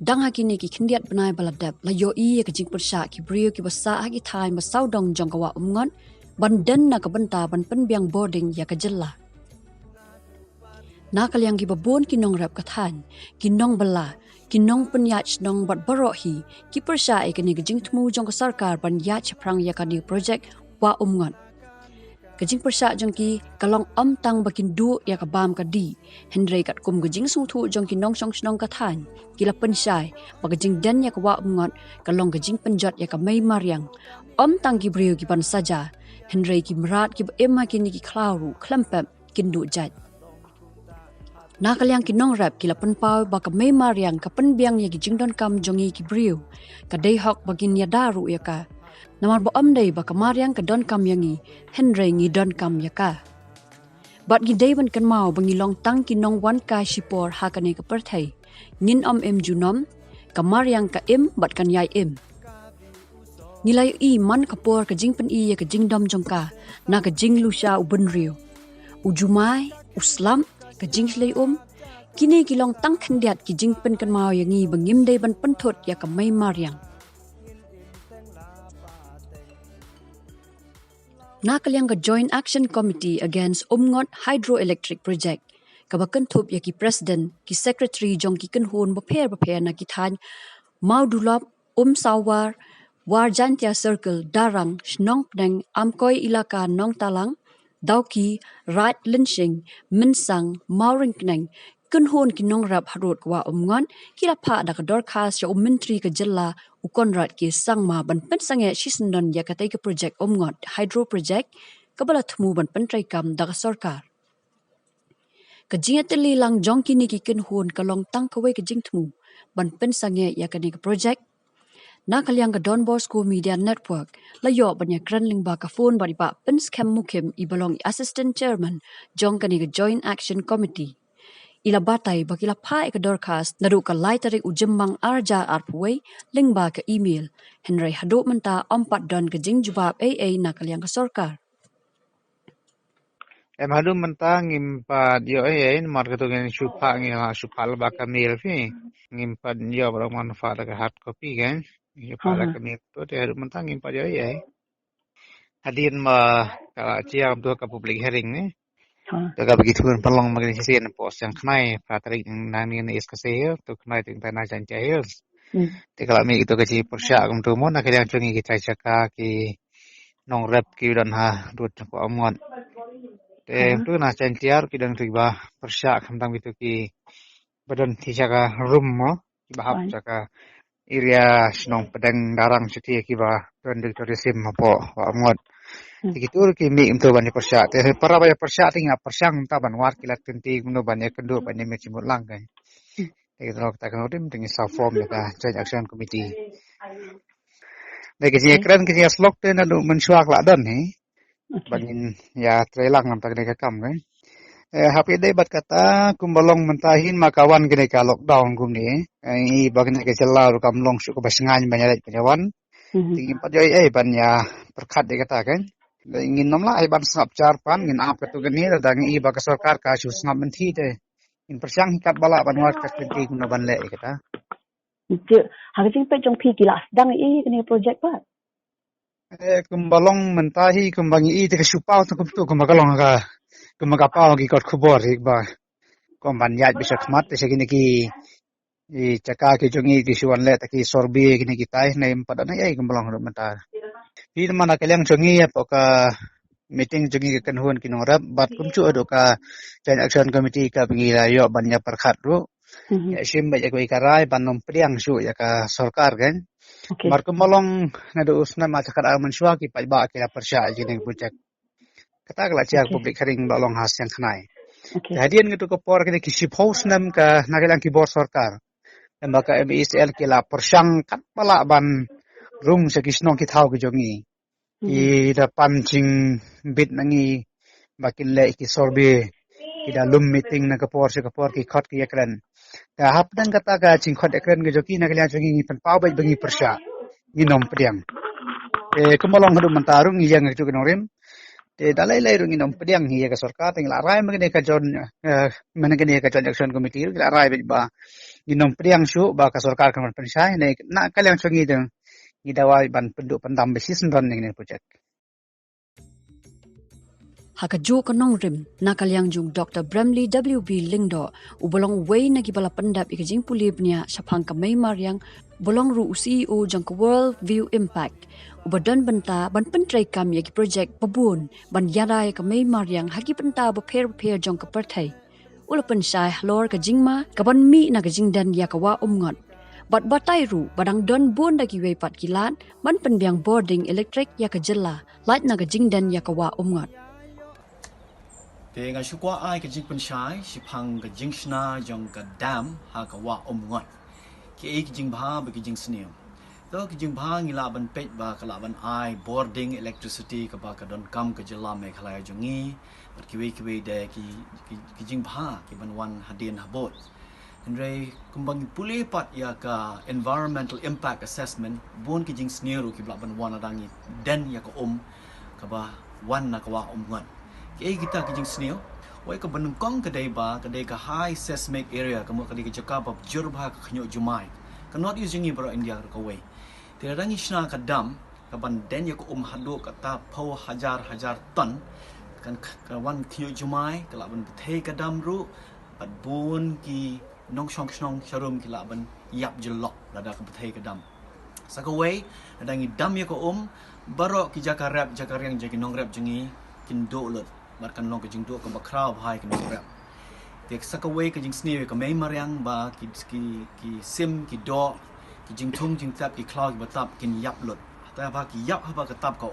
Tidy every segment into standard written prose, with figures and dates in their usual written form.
dang hakini ki khindiat banai baladap la yo i ka jing persha ki brio ki basa hagi thai ma saudong jong kawa umngon ban den na ka benta ban penbiang boarding ya ka jella na kalyang ki babon ki nong rap kathan ki nong bala ki nong penyach nong bat barohi ki persha e kini ka jing tmu jong ka sarkar ban ya chaprang ya ka ni project wa umngon kajing persya jongki kalong tang bakin du ya ka bam ka di hendrei kat kum gajing sung thu jongki nong song snong ka than kila pensai bagajing dan ya ka wa ngot kalong gajing penjot ya ka mai mariang tang ki brio ki ban saja hendrei ki merat ki emma ki ni ki klauru klempem kindu jat na kalyang ki nong rap kila penpau ba ka mai mariang ka penbiang ya ki jingdon kam jongi ki brio ka dei hok bagin ya daru ya ka namar bo amdei ba kamariang ka don kam yangi henrei ngi don kam yaka bat gi dei ban kan mau bangi long tang ki nong wan ka shipor ha ka ne ka perthai nin em junom kamariang ka bat kan yai nilai i man kapor ka jing pen i ya ka jing dom jongka na ka jing lusha ubun rio ujumai uslam ka jing hlei kini ki long tang khendiat ki jing pen kan mau yangi bangim dei ban penthot ya ka mai mariang Nakalyang ka Joint Action Committee Against Umngot Hydroelectric Project kabakan thup ya ki President ki Secretary jong ki kanhun baper na ki than Maudulop Sawar Warjantia Circle Darang Snong Pneng Amkoi Ilaka Nong Talang Dauki Rat Linshing Minsang Mauring Kneng kanhun ki nong rap harut wa umngon kila pa da ka dorkas ya menteri ka jella ukonrat ki sangma ban pen sange shisndon ya katai ka project umngot hydro project kabala thmu ban pen trai kam da ka sarkar ka jingatli lang jongki ni ki kanhun ka long tang ka we ka jing thmu ban pen sange ya ka ni ka project na kalyang ka Don Bosco Media Network la yo ban ya kranling ba ka phone bari ba pen scam mukim ibalong assistant chairman jong ka ni ka Joint Action Committee ila batai bakila pa ka dorcas naru ka laitari ujembang arja arpway lingba ka email henry hado menta ampat don ka jing jubab aa na kalyang ka sarkar hadu menta ngimpa yo mar ka to ngi supa ngi ha supa ba ka mail fi ngimpa yo ba manfaat ka hard copy kan yo pa ka mail to hadu menta ngimpa yo hadin ma ka chiam to ka public hearing ni Daga begitu pelong magni sisian pos yang kemai pratrik nani ni iskasih tu kemai ting tanah jancahil. Kalau mi itu kecil persyak untuk mon nak yang cungi kita cakap ki nong rap ki dan ha dut ko amon. Tu na canciar ki dan tiba persyak tentang itu ki badan ti cakap room mo ki bahap cakap area nong pedang darang setia ki bah dan tourism apa amon. Begitu ki mi untuk banyak persyak. Para banyak persyak tinggal persyang taban war kilat kenti guna banyak kendur banyak macam lang kan. Kita nak tak kenal dengan self form ya Joint Action Committee. Jadi keren kita slok tu nak mensuak lah dan ni. Bangin ya trailang nampak mereka kam kan. Happy day bat kata kumbalong mentahin makawan kini ka lockdown kum ni. Ini bagian ke celah kam long syuk basengan banyak penyawan. Tinggi empat joy banyak perkat dia kata kan. Ingin nomla ban sngap charpan ngin ap katu gani da ngi ba ka sarkar ka shu sngap menti te in persyang hikat bala ban wat ka kenti guna ban le kata je haging pe jong pi kilas dang i kini project ba kumbalong mentahi kumbangi i te ka supau tu kumtu kumagalong ka kumagapau gi kot khubor ik ba kom ban yat bisa khmat te segini ki i caka ki jongi ki suan le ta ki sorbi kini kitai nei pada nei kumbalong ro mentar Di mana kalian jongi apa ka meeting jongi ke kanhuan kinorap bat kumcu ado ka Joint Action Committee ka pengila yo banyak perkhat ru ya sim ba ko ikarai banom priang su ya ka sarkar kan mar kumalong nado usna ma cakar aman suwa ki pa ba kila persya jine project kata kala ciak public hearing balong has yang khnai hadian gitu ko por ki ship house nam ka nagilang ki bor sarkar embaka MSL kila persyang kat pala ban rung sa kisnong kithau ki jongi I da pancing bit nangi bakin le ki sorbe ki da lum meeting na kapor ki khot ki ekran da hap dan kata ka ching khot ekran ge joki na kala jongi pan pau bai bangi persya ni nom pediang kemalong hadu mentarung yang itu kenorim dalai lai rung nom pediang hi ka sarkar ting la rai magene ka jon managene ka Joint Action Committee la rai ba ginom priang syu ba ka sarkar kan pensai ne na kalyang chongi deng idawai ban penduk pendam besis don ning project Hakajo kanong rim nakalyang jung Dr. Bramley WB Lingdo ubolong way na gibala pandap ikajing pulibnya sapang kamay maryang bolong ru CEO jang ka World View Impact ubadan banta ban pentray kam yaki project pabun ban yaray kamay maryang hagi banta ba pair jang ka perthay ulapan say halor ka jingma kaban mi na ka jingdan yakawa umngot bat batay ru badang don bun dagi way pat kilan ban penbiang boarding electric yaka jela light na ka jingdan yakawa umngot Te nga shukwa ai ka jing penshai sipang ka jing shna jong ka dam ha ka wa ngot ki ai ka jing bha ba ka jing snew to ka jing bha ngila ban pet ba ka la ban ai boarding electricity ka ba ka don kam ka jela me khala jongi bat ki we de ki jing bha ki ban wan hadin habot andre kumbang puli pat ya ka environmental impact assessment bon ki jing snew ki bla ban wan adangi den ya ka ka ba wan na ka wa ngot kita kijing sneo wai ka banungkong kadai ba kadai ka high seismic area kamu kadai ka jakap jurba ka khnyo jumai ka not using ibro india ka wai te rangi shna ka dam ka ban den ya ko hado ka ta pau hajar ton kan ka wan khnyo jumai ka laban the ka dam ru pat bun ki nong shong sharum ki laban yap jelok lada ka the ka dam sakawai adangi dam ya ko baro ki jakarap jakariang jagi nong rap jengi kin do lot barkan long ka jing do ka bakraw bhai ka nong rap tek sakaway ka jing snewe ka may maryang ba ki sim ki do ki jing thung jing tap ki cloud ki batap kin yap lot ta ba ki yap ha ba ka tap ka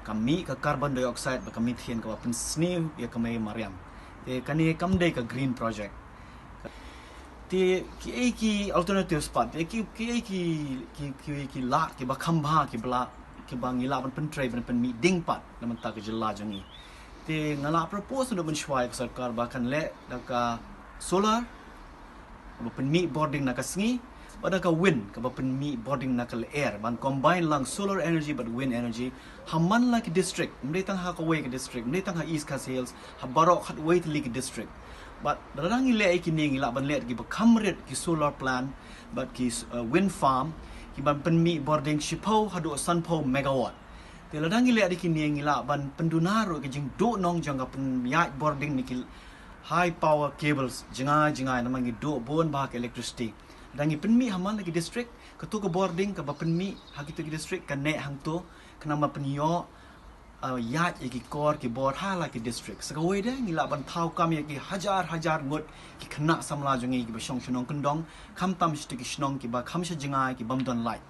ka mi ka carbon dioxide ba ka methane ka ba pen snew ya ka may maryang te kani kam day ka green project te ki alternative spot te ki la ki ba khamba ki bla ki bang ila ban pen tray ban pen mi ding pat naman ta ka jilla jangi te ngala propose no ban shwai sarkar ba kan le ka solar ba pen mi boarding na ka sngi pada ka wind ka ba pen mi boarding na ka air ban combine lang solar energy but wind energy haman like district mde tang ha ka way ka district mde tang ha east ka sales ha barok hat way to like district but darang ile ai kining ila ban le ki ba kamret ki solar plant but ki wind farm ki ban pen mi boarding shipau hadu sunpo megawatt te ladang ile adi kining ila ban pendunaro ki jing do nong jang ka pen yai boarding ni ki high power cables jinga namangi do bon ba ka electricity dangi pen mi haman lagi district ka tu ka boarding ka ba pen mi ha ki tu ki district ka ne hang to kana ma pen yo ya ki kor ki board ha la ki district sa we de ngila ban thau kam ya ki hajar ngot ki khna samla jongi ki ba shong shonong kendong kham tam sti ki shnong ki ba kham sha jinga ki bam don light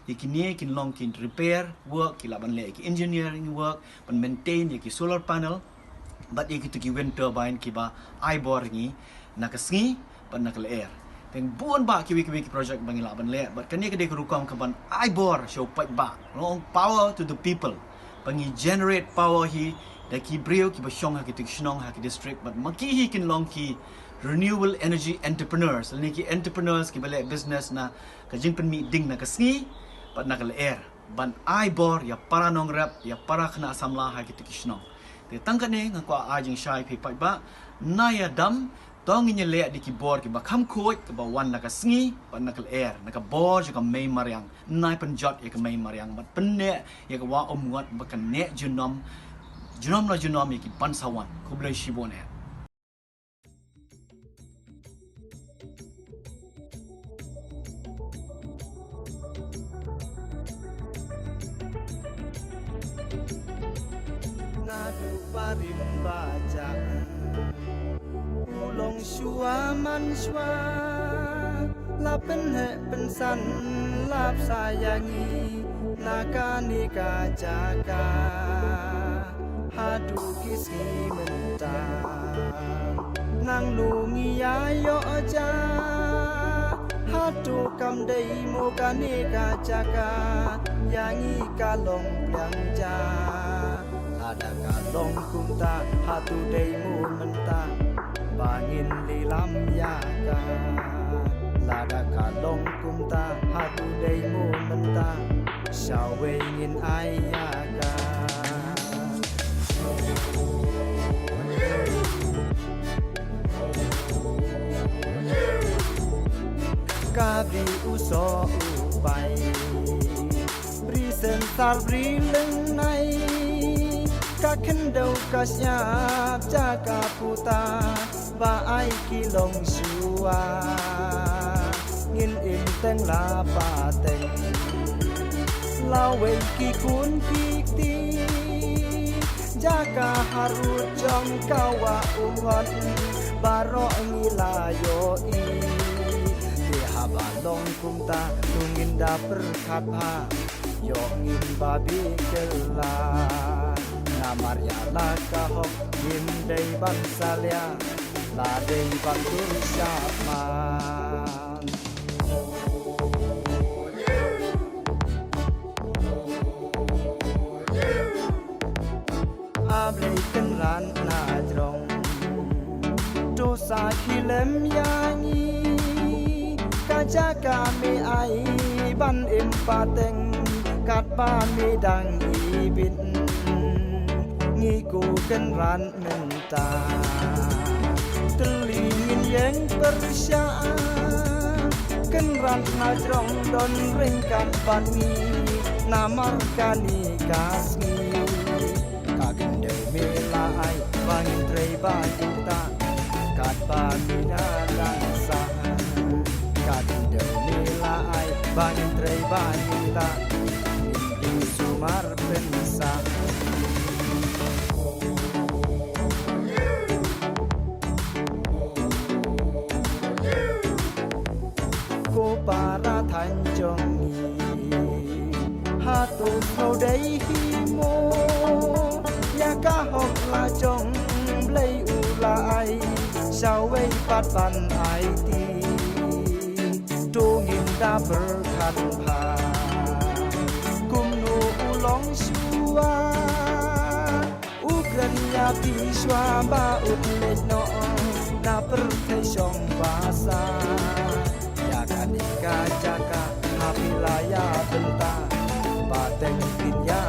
ki ne ki long ki repair work ki la ban le ki engineering work ban maintain ki solar panel but ki tu ki wind turbine ki ba I bor ni nakasngi ban nakal air teng buon ba ki project bangila ban le but kani ka de rukam ka ban I bor show pat ba long power to the people bangi generate power hi da ki brio ki ba shong ha ki tik shnong ha ki district but maki hi kin long ki renewable energy entrepreneurs ni ki entrepreneurs ki bale business na ka jing pen mi ding na kasngi pat nakal air ban I bor ya para nong rap ya para khna samla ha ki tik shnong te tangkane ngakwa ajing shai phi pat ba na ya dam tong in le di ki bor ki ba kham khoi ka ba wan na ka sngi ban nakal air na ka bor ka mai maryang nai pen jot ya ka mai maryang bat pen ne ya ka wa ngot ba kan ne junom la junom ya ki pan sawan ko blai shibone Baca ulong shua man shua lapen he pensan lap sayangi nakani kajaka hadu kisi mentang nang lungi ayo aja hadu kam dei mo kani kajaka yangi kalong belanja ada kalong kunta hatu deimu mentah bangin lilam yaka lada kalong kunta hatu deimu mentah syawengin ayaka kabi uso upai Risen sar rileng nai ka kendau kasyap jaga puta ba ai kilong shua ngin in teng la pa teng la wen ki kun ki ti jaga harut jong kawa umon baro ngilayo i balong kumta tungin da perkapa yo ngin babi kela namar ya la kahok ngin dei bansalia la dei bantur syaman ablei kenran na jrong dosa hilem yangi jaga mi ai ban im pateng kat pa mi dang i bin ngi ku ken ran menta telingin yang persya ken ran na jrong don ringkan pan mi namar kani kasni kagen de mi la ai bangin trei ba kita kat pa mi dang sa kadang nila ay bangin trey banita hindi sumar pensa ko para tanjong hatu sau dei himo ya ka hok la jong blei ulai sao wei pat ban ai ti dongin da berkat pa kumnu ulong shua ukran ya piswa ba utlet no na perkai song basa ya kanika jaka hapilaya benta bateng pinya